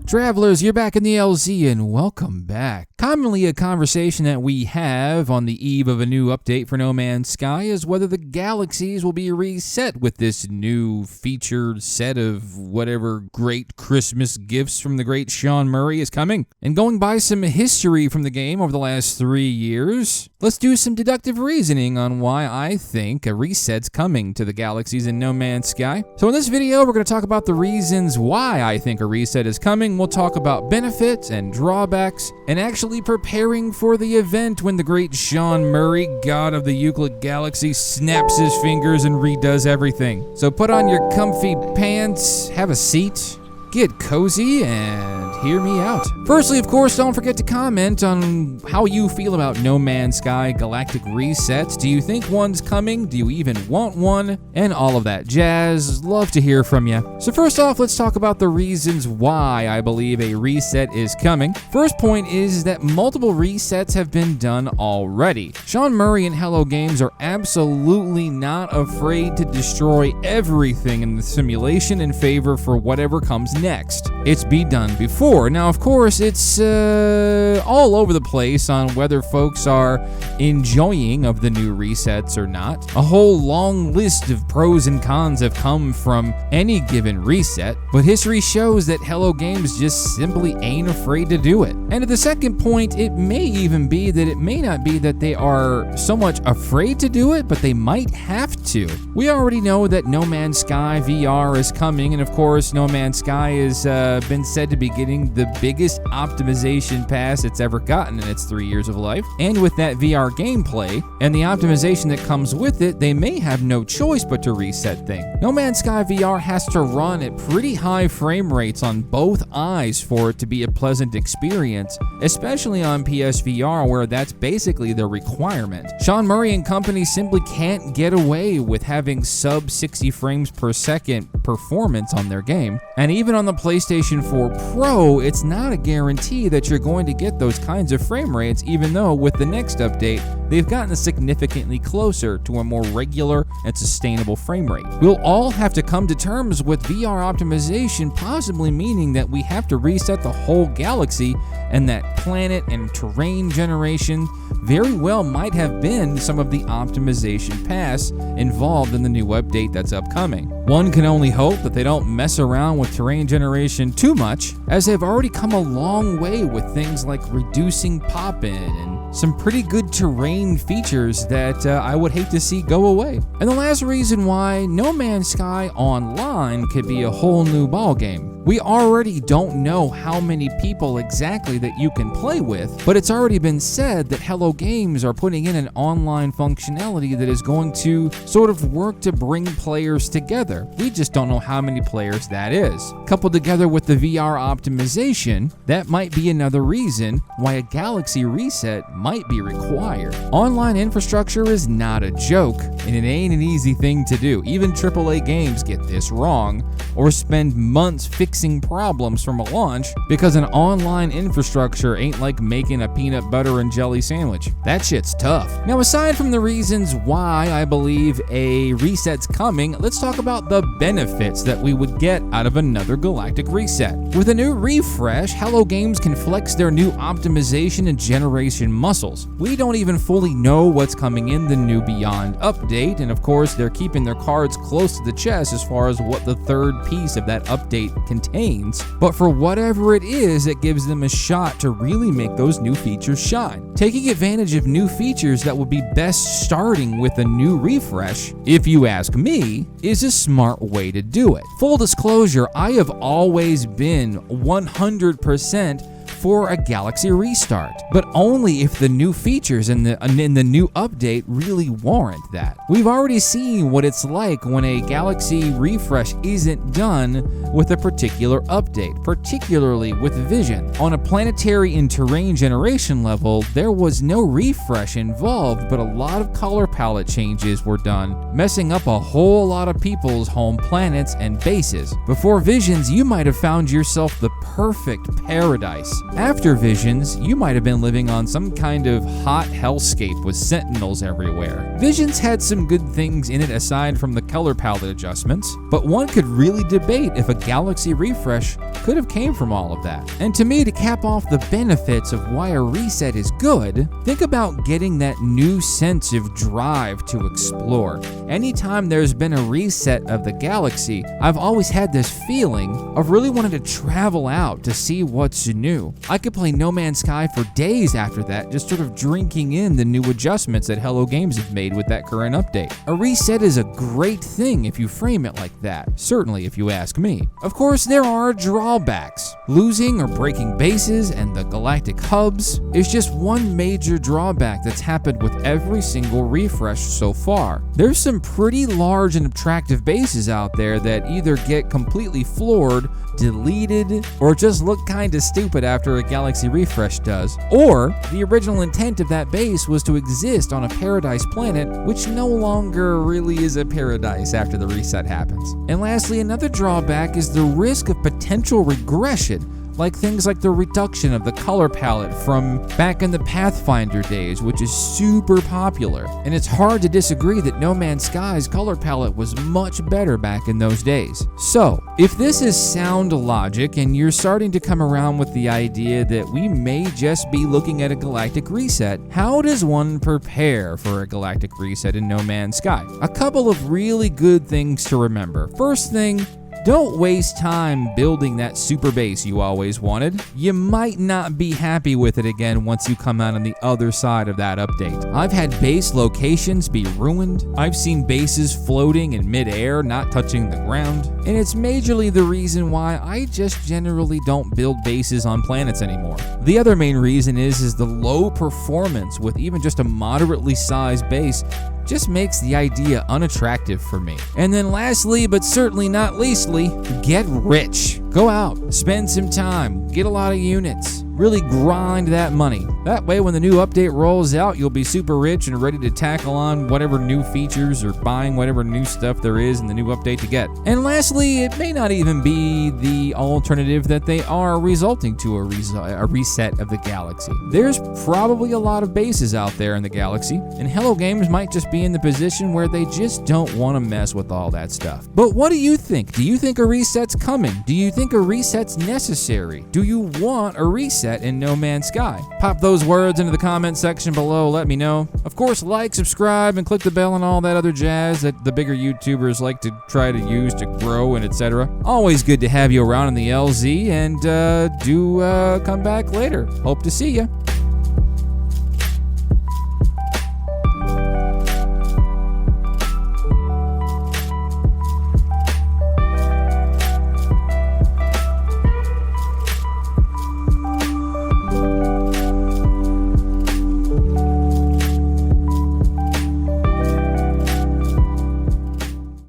Travelers, you're back in the LZ and welcome back. Commonly a conversation that we have on the eve of a new update for No Man's Sky is whether the galaxies will be reset with this new featured set of whatever great Christmas gifts from the great Sean Murray is coming. And going by some history from the game over the last 3 years, let's do some deductive reasoning on why I think a reset's coming to the galaxies in No Man's Sky. So in this video, we're going to talk about the reasons why I think a reset is coming. We'll talk about benefits and drawbacks, and actually preparing for the event when the great Sean Murray, god of the Euclid Galaxy, snaps his fingers and redoes everything. So put on your comfy pants, have a seat, get cozy, and hear me out. Firstly, of course, don't forget to comment on how you feel about No Man's Sky galactic resets. Do you think one's coming? Do you even want one? And all of that jazz. Love to hear from you. So first off, let's talk about the reasons why I believe a reset is coming. First point is that multiple resets have been done already. Sean Murray and Hello Games are absolutely not afraid to destroy everything in the simulation in favor for whatever comes next. It's been done before. Now, of course, it's all over the place on whether folks are enjoying of the new resets or not. A whole long list of pros and cons have come from any given reset, but history shows that Hello Games just simply ain't afraid to do it. And at the second point, it may even be that it may not be that they are so much afraid to do it, but they might have to. We already know that No Man's Sky VR is coming, and of course, No Man's Sky has been said to be getting the biggest optimization pass it's ever gotten in its 3 years of life. And with that VR gameplay and the optimization that comes with it, they may have no choice but to reset things. No Man's Sky VR has to run at pretty high frame rates on both eyes for it to be a pleasant experience, especially on PSVR where that's basically the requirement. Sean Murray and company simply can't get away with having sub 60 frames per second performance on their game. And even on the PlayStation 4 Pro, it's not a guarantee that you're going to get those kinds of frame rates, even though with the next update, they've gotten significantly closer to a more regular and sustainable frame rate. We'll all have to come to terms with VR optimization possibly meaning that we have to reset the whole galaxy, and that planet and terrain generation very well might have been some of the optimization pass involved in the new update that's upcoming. One can only hope that they don't mess around with terrain generation too much, as they've already come a long way with things like reducing pop-in and some pretty good terrain features that I would hate to see go away. And the last reason why No Man's Sky Online could be a whole new ballgame. We already don't know how many people exactly that you can play with, but it's already been said that Hello Games are putting in an online functionality that is going to sort of work to bring players together. We just don't know how many players that is. Coupled together with the VR optimization, that might be another reason why a galaxy reset might be required. Online infrastructure is not a joke, and it ain't an easy thing to do. Even AAA games get this wrong, or spend months fixing problems from a launch because an online infrastructure ain't like making a peanut butter and jelly sandwich. That shit's tough. Now, aside from the reasons why I believe a reset's coming, let's talk about the benefits that we would get out of another galactic reset. With a new refresh, Hello Games can flex their new optimization and generation muscles. We don't even fully know what's coming in the new Beyond update, and of course, they're keeping their cards close to the chest as far as what the third piece of that update contains. But for whatever it is, it gives them a shot to really make those new features shine. Taking advantage of new features that would be best starting with a new refresh, if you ask me, is a smart way to do it. Full disclosure, I have always been 100% for a galaxy restart, but only if the new features in the new update really warrant that. We've already seen what it's like when a galaxy refresh isn't done with a particular update, particularly with vision. On a planetary and terrain generation level, there was no refresh involved, but a lot of color palette changes were done, messing up a whole lot of people's home planets and bases. Before Visions, you might have found yourself the perfect paradise. After Visions, you might have been living on some kind of hot hellscape with sentinels everywhere. Visions had some good things in it aside from the color palette adjustments, but one could really debate if a Galaxy refresh could have came from all of that. And to me, to cap off the benefits of why a reset is good, think about getting that new sense of drive to explore. Anytime there's been a reset of the Galaxy, I've always had this feeling of really wanting to travel out to see what's new. I could play No Man's Sky for days after that, just sort of drinking in the new adjustments that Hello Games have made with that current update. A reset is a great thing if you frame it like that, certainly if you ask me. Of course, there are drawbacks. Losing or breaking bases and the galactic hubs is just one major drawback that's happened with every single refresh so far. There's some pretty large and attractive bases out there that either get completely floored, deleted, or just look kinda stupid after a Galaxy refresh does. Or the original intent of that base was to exist on a paradise planet, which no longer really is a paradise after the reset happens. And lastly, another drawback is the risk of potential regression, like things like the reduction of the color palette from back in the Pathfinder days, which is super popular. And it's hard to disagree that No Man's Sky's color palette was much better back in those days. So, if this is sound logic and you're starting to come around with the idea that we may just be looking at a galactic reset, how does one prepare for a galactic reset in No Man's Sky? A couple of really good things to remember. First thing, don't waste time building that super base you always wanted. You might not be happy with it again once you come out on the other side of that update. I've had base locations be ruined. I've seen bases floating in mid-air, not touching the ground. And it's majorly the reason why I just generally don't build bases on planets anymore. The other main reason is the low performance with even just a moderately sized base just makes the idea unattractive for me. And then lastly, but certainly not leastly, get rich. Go out, spend some time, get a lot of units, really grind that money. That way when the new update rolls out, you'll be super rich and ready to tackle on whatever new features or buying whatever new stuff there is in the new update to get. And lastly, it may not even be the alternative that they are resulting to a reset of the Galaxy. There's probably a lot of bases out there in the Galaxy, and Hello Games might just be in the position where they just don't want to mess with all that stuff. But what do you think? Do you think a reset's coming? Do you think a reset's necessary? Do you want a reset in No Man's Sky? Pop those words into the comment section below, let me know. Of course, like, subscribe, and click the bell and all that other jazz that the bigger YouTubers like to try to use to grow and etc. Always good to have you around in the LZ, and do come back later. Hope to see you.